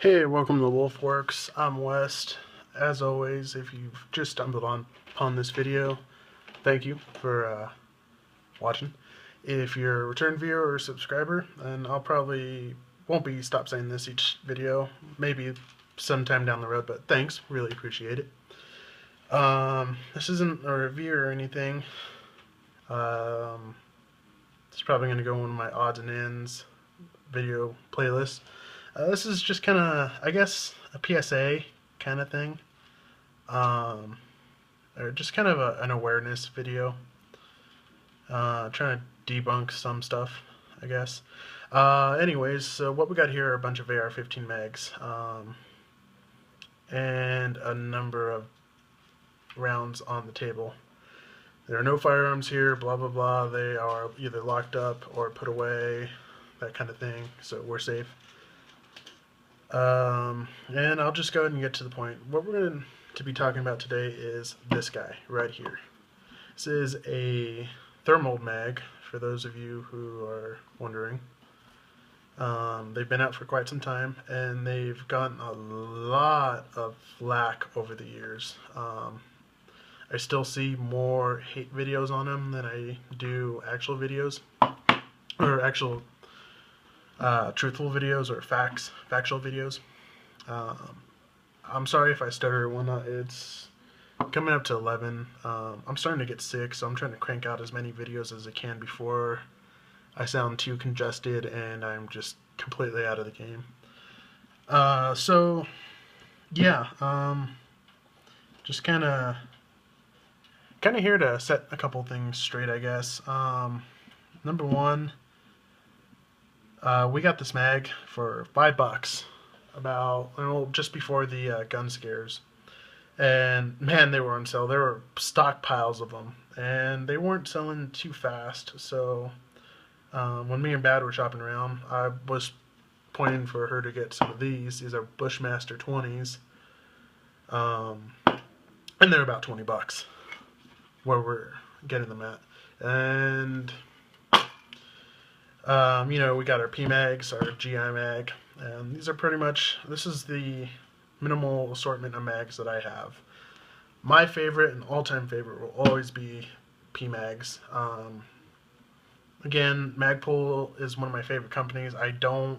Hey, welcome to Wolfworks. I'm West. As always, if you've just stumbled upon this video, thank you for watching. If you're a return viewer or subscriber, then I'll probably won't be stop saying this each video, maybe sometime down the road, but thanks, really appreciate it. This isn't a review or anything. It's probably going to go in my odds and ends video playlist. This is just kind of, I guess, a PSA kind of thing, or just kind of an awareness video, trying to debunk some stuff, I guess. Anyways, so what we got here are a bunch of AR-15 mags, and a number of rounds on the table. There are no firearms here, blah blah blah. They are either locked up or put away, that kind of thing, so we're safe. And I'll just go ahead and get to the point. What we're going to be talking about today is this guy right here. This is a Thermold mag, for those of you who are wondering. They've been out for quite some time, and they've gotten a lot of flack over the years. I still see more hate videos on them than I do actual videos, or actual truthful videos or factual videos. I'm sorry if I stutter or whatnot. It's coming up to 11. I'm starting to get sick, so I'm trying to crank out as many videos as I can before I sound too congested and I'm just completely out of the game. So yeah, just kind of here to set a couple things straight, I guess. Number one, we got this mag for $5 about just before the gun scares, and man, they were on sale. There were stockpiles of them, and they weren't selling too fast. So when me and Bad were shopping around, I was pointing for her to get some of these. These are Bushmaster 20s, and they're about $20 where we're getting them at. And you know, we got our P-Mags, our GI mag, and these are pretty much, this is the minimal assortment of mags that I have. My favorite and all-time favorite will always be P-Mags. Again, Magpul is one of my favorite companies. I don't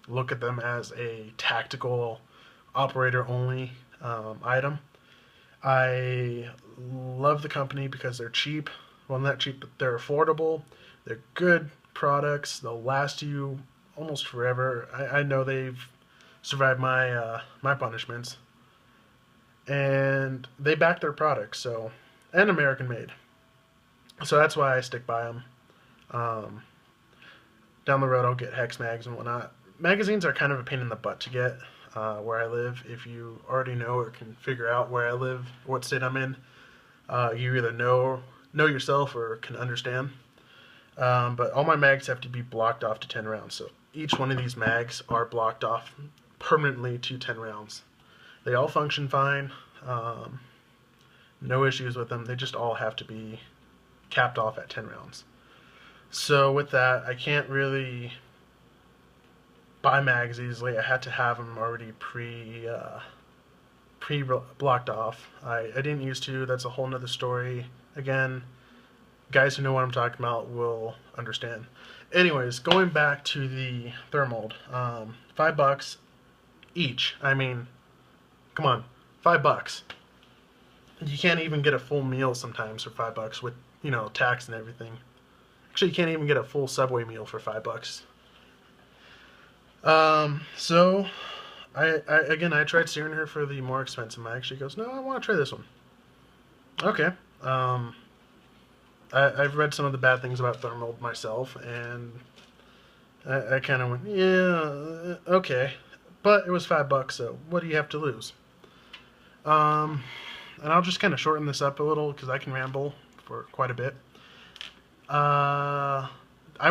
look at them as a tactical operator only item. I love the company because they're cheap. Well, not cheap, but they're affordable. They're good products. They'll last you almost forever. I know they've survived my my punishments, and they back their products, so, and American made, so that's why I stick by them. Down the road I'll get hex mags and whatnot. Magazines are kind of a pain in the butt to get where I live. If you already know or can figure out where I live, what state I'm in, you either know yourself or can understand. But all my mags have to be blocked off to 10 rounds. So each one of these mags are blocked off permanently to 10 rounds. They all function fine. No issues with them. They just all have to be capped off at 10 rounds. So with that, I can't really buy mags easily. I had to have them already pre-blocked off. I didn't used to. That's a whole nother story. Again, guys who know what I'm talking about will understand. Anyways, going back to the Thermold, $5 each. I mean, come on, $5. You can't even get a full meal sometimes for $5 with, you know, tax and everything. Actually, you can't even get a full Subway meal for $5. So I tried steering her for the more expensive mag. She goes, "No, I want to try this one." Okay. I've read some of the bad things about Thermold myself, and I kind of went, yeah, okay. But it was $5, so what do you have to lose? And I'll just kind of shorten this up a little because I can ramble for quite a bit. I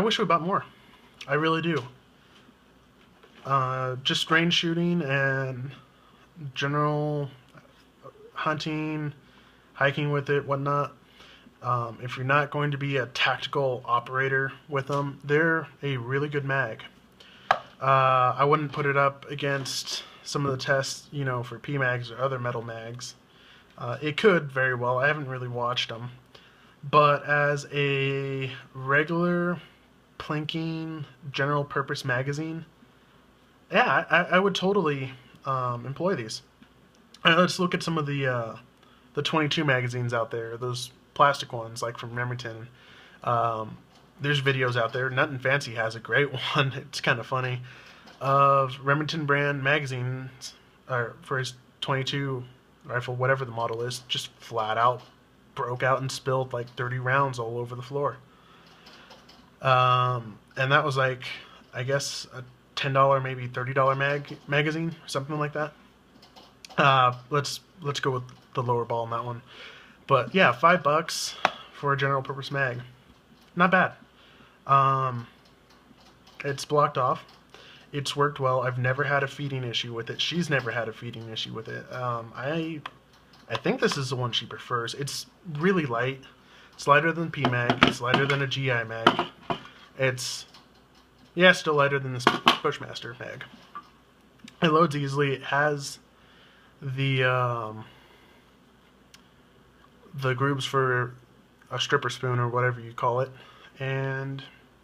wish we bought more. I really do. Just range shooting and general hunting, hiking with it, whatnot. If you're not going to be a tactical operator with them, they're a really good mag. I wouldn't put it up against some of the tests, you know, for PMags or other metal mags. It could very well. I haven't really watched them. But as a regular plinking general purpose magazine, yeah, I would totally employ these. Let's look at some of the 22 magazines out there, those plastic ones like from Remington. There's videos out there. Nothing Fancy has a great one. It's kind of funny, of Remington brand magazines for his 22 rifle, whatever the model is, just flat out broke out and spilled like 30 rounds all over the floor. And that was like, I guess, a $10, maybe $30 magazine, something like that. Let's go with the lower ball on that one. But yeah, $5 for a general purpose mag, not bad. It's blocked off. It's worked well. I've never had a feeding issue with it. She's never had a feeding issue with it. I think this is the one she prefers. It's really light. It's lighter than PMag. It's lighter than a GI mag. It's, yeah, still lighter than this Bushmaster mag. It loads easily. It has the grooves for a stripper spoon or whatever you call it. And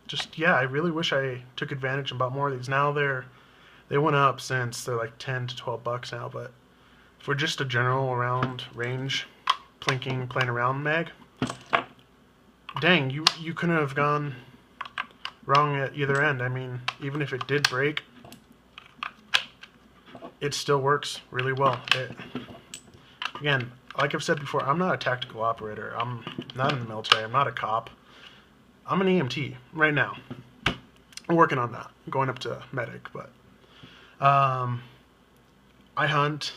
just, yeah, I really wish I took advantage and bought more of these. Now they went up since they're like 10 to 12 bucks now, but for just a general around range plinking playing around mag, dang, you couldn't have gone wrong at either end. I mean, even if it did break, it still works really well. Again, like I've said before, I'm not a tactical operator. I'm not in the military. I'm not a cop. I'm an EMT right now. I'm working on that. I'm going up to medic, but I hunt.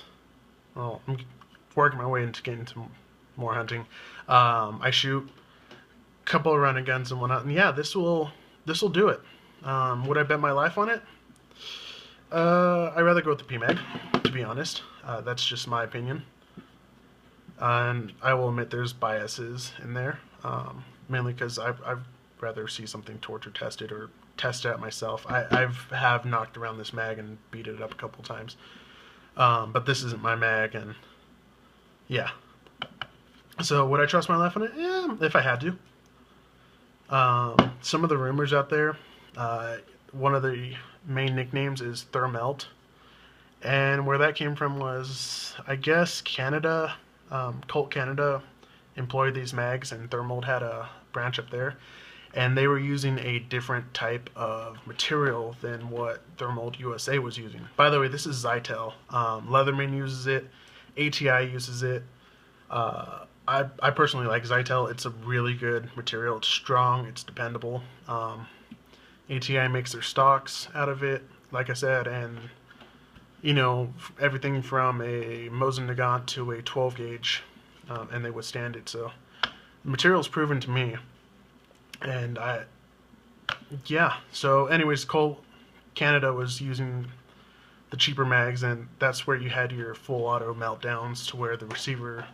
Well, I'm working my way into getting into more hunting. I shoot a couple of running guns and whatnot, and yeah, this will do it. Would I bet my life on it? I'd rather go with the PMag, to be honest. That's just my opinion. And I will admit there's biases in there, mainly because I'd rather see something torture tested or test it out myself. I have knocked around this mag and beat it up a couple times. But this isn't my mag, and yeah. So would I trust my life on it? Yeah, if I had to. Some of the rumors out there, one of the main nicknames is Thermold, and where that came from was, I guess, Canada. Colt Canada employed these mags, and Thermold had a branch up there, and they were using a different type of material than what Thermold USA was using. By the way, this is Zytel. Leatherman uses it. ATI uses it. I personally like Zytel. It's a really good material. It's strong. It's dependable. ATI makes their stocks out of it, like I said, and you know, everything from a Mosin Nagant to a 12 gauge, and they withstand it. So the material's proven to me, and yeah. So anyways, Colt Canada was using the cheaper mags, and that's where you had your full auto meltdowns, to where the receiver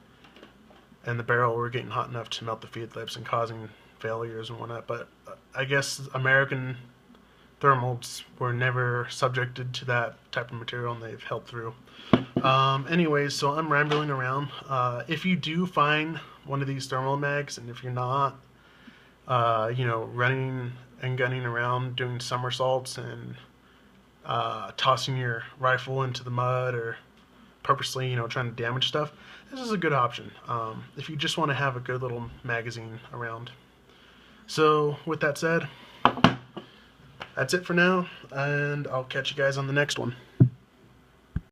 and the barrel were getting hot enough to melt the feed lips and causing failures and whatnot. But I guess American Thermolds were never subjected to that type of material, and they've held through. Anyways, so I'm rambling around. If you do find one of these Thermold mags, and if you're not, you know, running and gunning around doing somersaults and tossing your rifle into the mud, or purposely, you know, trying to damage stuff, this is a good option. If you just want to have a good little magazine around. So with that said, that's it for now, and I'll catch you guys on the next one.